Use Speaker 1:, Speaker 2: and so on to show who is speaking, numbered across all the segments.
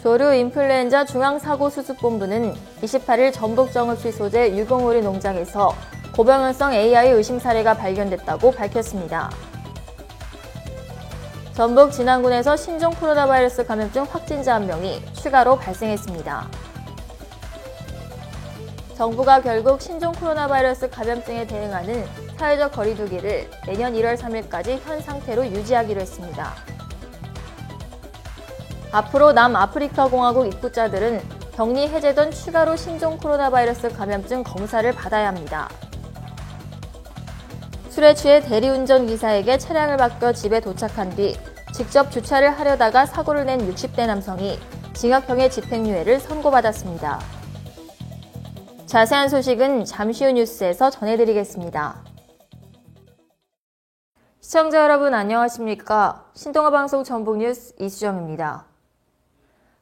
Speaker 1: 조류 인플루엔자 중앙사고수습본부는 28일 전북 정읍시 소재 유공오리 농장에서 고병원성 AI 의심 사례가 발견됐다고 밝혔습니다. 전북 진안군에서 신종 코로나 바이러스 감염증 확진자 1명이 추가로 발생했습니다. 정부가 결국 신종 코로나 바이러스 감염증에 대응하는 사회적 거리두기를 내년 1월 3일까지 현 상태로 유지하기로 했습니다. 앞으로 남아프리카 공화국 입국자들은 격리 해제된 추가로 신종 코로나 바이러스 감염증 검사를 받아야 합니다. 술에 취해 대리운전 기사에게 차량을 맡겨 집에 도착한 뒤 직접 주차를 하려다가 사고를 낸 60대 남성이 징역형의 집행유예를 선고받았습니다. 자세한 소식은 잠시 후 뉴스에서 전해드리겠습니다. 시청자 여러분 안녕하십니까? 신동아방송 전북뉴스 이수정입니다.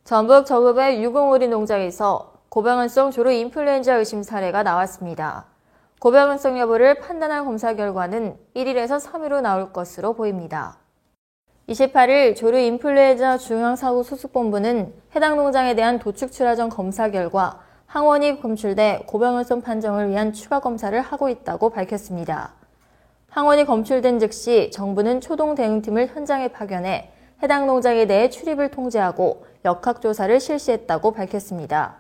Speaker 1: 전북 정읍의 유공오리 농장에서 고병원성 조류 인플루엔자 의심 사례가 나왔습니다. 고병원성 여부를 판단한 검사 결과는 1일에서 3일로 나올 것으로 보입니다. 28일 조류 인플루엔자 중앙사고수습본부는 해당 농장에 대한 도축 출하전 검사 결과 항원이 검출돼 고병원성 판정을 위한 추가 검사를 하고 있다고 밝혔습니다. 항원이 검출된 즉시 정부는 초동 대응팀을 현장에 파견해 해당 농장에 대해 출입을 통제하고 역학조사를 실시했다고 밝혔습니다.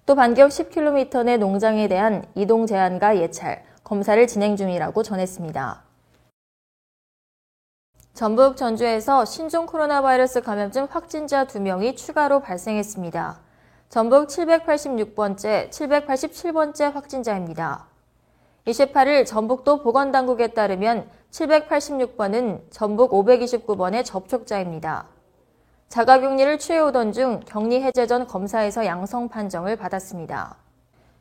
Speaker 1: 또 반경 10km 내 농장에 대한 이동 제한과 예찰, 검사를 진행 중이라고 전했습니다. 전북 전주에서 신종 코로나 바이러스 감염증 확진자 2명이 추가로 발생했습니다. 전북 786번째, 787번째 확진자입니다. 28일 전북도 보건당국에 따르면 786번은 전북 529번의 접촉자입니다. 자가격리를 취해오던 중 격리 해제 전 검사에서 양성 판정을 받았습니다.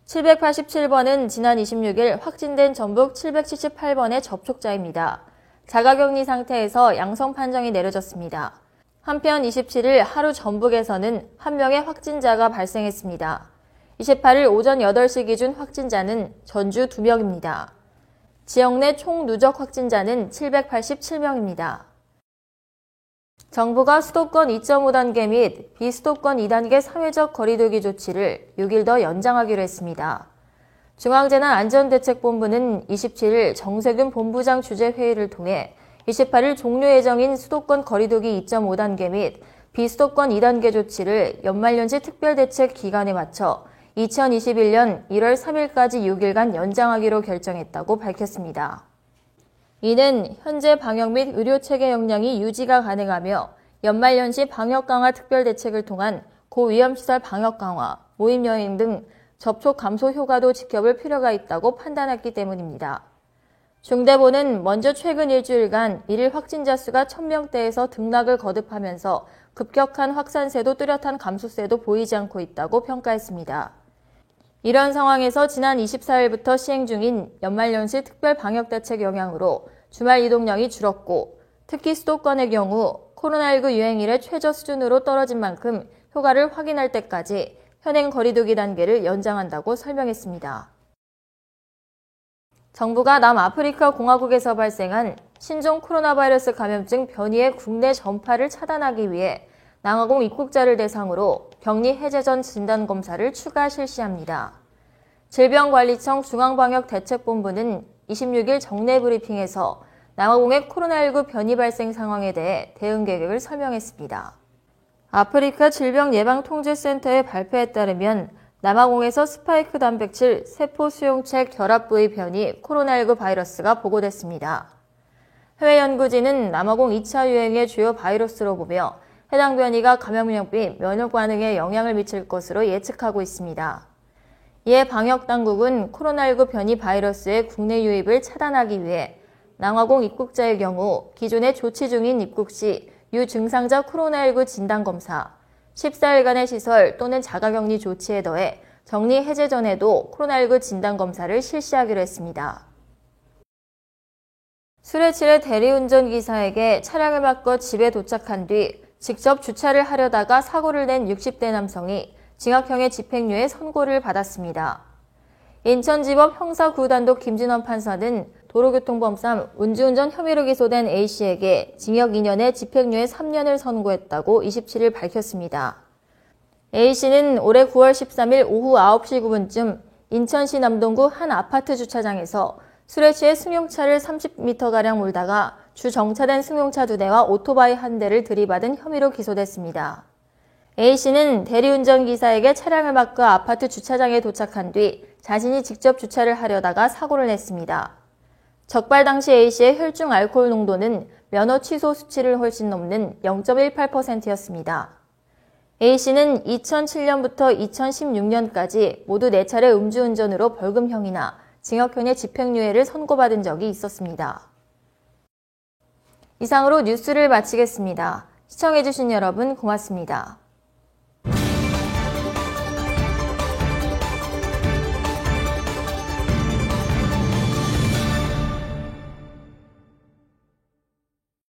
Speaker 1: 787번은 지난 26일 확진된 전북 778번의 접촉자입니다. 자가격리 상태에서 양성 판정이 내려졌습니다. 한편 27일 하루 전북에서는 한 명의 확진자가 발생했습니다. 28일 오전 8시 기준 확진자는 전주 2명입니다. 지역 내 총 누적 확진자는 787명입니다. 정부가 수도권 2.5단계 및 비수도권 2단계 사회적 거리두기 조치를 6일 더 연장하기로 했습니다. 중앙재난안전대책본부는 27일 정세균 본부장 주재 회의를 통해 28일 종료 예정인 수도권 거리두기 2.5단계 및 비수도권 2단계 조치를 연말연시 특별대책 기간에 맞춰 2021년 1월 3일까지 6일간 연장하기로 결정했다고 밝혔습니다. 이는 현재 방역 및 의료체계 역량이 유지가 가능하며 연말연시 방역 강화 특별대책을 통한 고위험시설 방역 강화, 모임 여행 등 접촉 감소 효과도 지켜볼 필요가 있다고 판단했기 때문입니다. 중대본은 먼저 최근 일주일간 일일 확진자 수가 1000명대에서 등락을 거듭하면서 급격한 확산세도 뚜렷한 감소세도 보이지 않고 있다고 평가했습니다. 이런 상황에서 지난 24일부터 시행 중인 연말연시 특별방역대책 영향으로 주말 이동량이 줄었고 특히 수도권의 경우 코로나19 유행 이래 최저 수준으로 떨어진 만큼 효과를 확인할 때까지 현행 거리두기 단계를 연장한다고 설명했습니다. 정부가 남아프리카 공화국에서 발생한 신종 코로나 바이러스 감염증 변이의 국내 전파를 차단하기 위해 남아공 입국자를 대상으로 격리 해제 전 진단검사를 추가 실시합니다. 질병관리청 중앙방역대책본부는 26일 정례 브리핑에서 남아공의 코로나19 변이 발생 상황에 대해 대응 계획을 설명했습니다. 아프리카 질병예방통제센터의 발표에 따르면 남아공에서 스파이크 단백질 세포 수용체 결합 부위 변이 코로나19 바이러스가 보고됐습니다. 해외 연구진은 남아공 2차 유행의 주요 바이러스로 보며 해당 변이가 감염력 및 면역 반응에 영향을 미칠 것으로 예측하고 있습니다. 이에 방역당국은 코로나19 변이 바이러스의 국내 유입을 차단하기 위해 남아공 입국자의 경우 기존에 조치 중인 입국 시 유증상자 코로나19 진단검사, 14일간의 시설 또는 자가격리 조치에 더해 격리 해제 전에도 코로나19 진단검사를 실시하기로 했습니다. 술에 취해 대리운전 기사에게 차량을 바꿔 집에 도착한 뒤 직접 주차를 하려다가 사고를 낸 60대 남성이 징역형의 집행유예 선고를 받았습니다. 인천지법 형사9단독 김진원 판사는 도로교통범상 음주운전 혐의로 기소된 A씨에게 징역 2년에 집행유예 3년을 선고했다고 27일 밝혔습니다. A씨는 올해 9월 13일 오후 9시 9분쯤 인천시 남동구 한 아파트 주차장에서 술에 취해 승용차를 30m가량 몰다가 주정차된 승용차 2대와 오토바이 1대를 들이받은 혐의로 기소됐습니다. A씨는 대리운전 기사에게 차량을 바꿔 아파트 주차장에 도착한 뒤 자신이 직접 주차를 하려다가 사고를 냈습니다. 적발 당시 A씨의 혈중 알코올 농도는 면허 취소 수치를 훨씬 넘는 0.18%였습니다. A씨는 2007년부터 2016년까지 모두 4차례 음주운전으로 벌금형이나 징역형의 집행유예를 선고받은 적이 있었습니다. 이상으로 뉴스를 마치겠습니다. 시청해주신 여러분 고맙습니다.